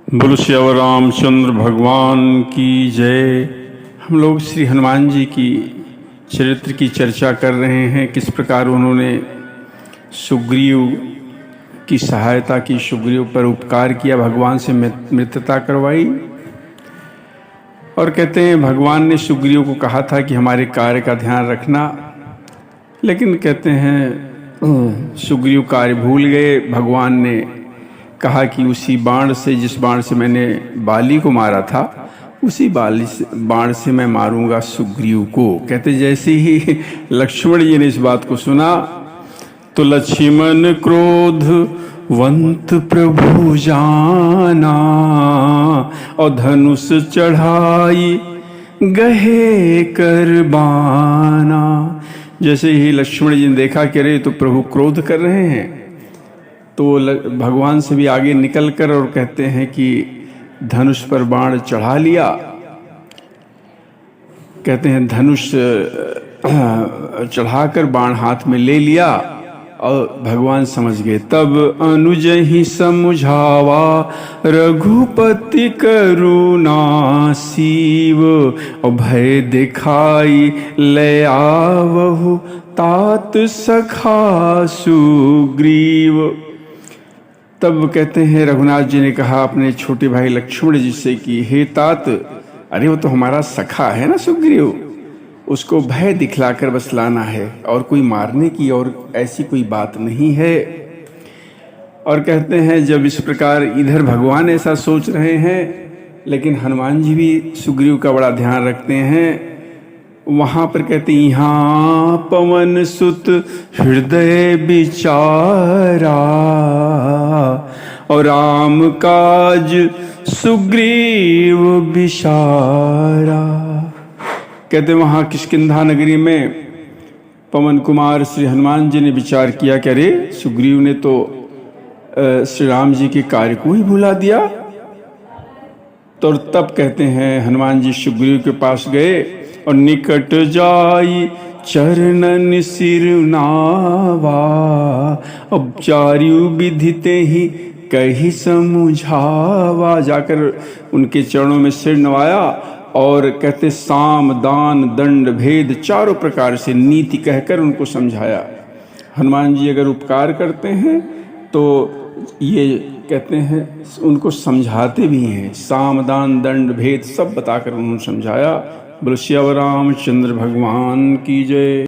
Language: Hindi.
बोलो श्यावर रामचंद्र भगवान की जय। हम लोग श्री हनुमान जी की चरित्र की चर्चा कर रहे हैं, किस प्रकार उन्होंने सुग्रीव की सहायता की, सुग्रीव पर उपकार किया, भगवान से मित्रता करवाई। और कहते हैं भगवान ने सुग्रीव को कहा था कि हमारे कार्य का ध्यान रखना, लेकिन कहते हैं सुग्रीव कार्य भूल गए। भगवान ने कहा कि उसी बाण से, जिस बाण से मैंने बाली को मारा था, उसी बाण से मैं मारूंगा सुग्रीव को। कहते जैसे ही लक्ष्मण जी ने इस बात को सुना तो लक्ष्मण क्रोधवंत प्रभु जाना और धनुष चढ़ाई गहे कर बाना। जैसे ही लक्ष्मण जी ने देखा कि अरे तो प्रभु क्रोध कर रहे हैं, तो भगवान से भी आगे निकल कर और कहते हैं कि धनुष पर बाण चढ़ा लिया। कहते हैं धनुष चढ़ाकर बाण हाथ में ले लिया और भगवान समझ गए। तब अनुज ही समझावा रघुपति करुणा सीव और भय दिखाई ले आवहु तात सखा सुग्रीव। तब कहते हैं रघुनाथ जी ने कहा अपने छोटे भाई लक्ष्मण जी से कि हे तात, अरे वो तो हमारा सखा है ना सुग्रीव, उसको भय दिखलाकर बस लाना है और कोई मारने की और ऐसी कोई बात नहीं है। और कहते हैं जब इस प्रकार इधर भगवान ऐसा सोच रहे हैं, लेकिन हनुमान जी भी सुग्रीव का बड़ा ध्यान रखते हैं। वहाँ पर कहते हैं यहाँ पवन सुत हृदय विचारा और राम काज सुग्रीव विशारा। कहते वहाँ किष्किंधा नगरी में पवन कुमार श्री हनुमान जी ने विचार किया कि अरे सुग्रीव ने तो श्री राम जी के कार्य को ही भुला दिया। तो तब कहते हैं हनुमान जी सुग्रीव के पास गए और निकट जाई चरणन सिर नावा अब चार्यु विधिते ही कही समझावा। जाकर उनके चरणों में सिर नवाया और कहते साम दान दंड भेद चारों प्रकार से नीति कहकर उनको समझाया। हनुमान जी अगर उपकार करते हैं तो ये कहते हैं उनको समझाते भी हैं, साम दान दंड भेद सब बताकर उन्होंने समझाया। बोलो श्यावर रामचंद्र भगवान की जय।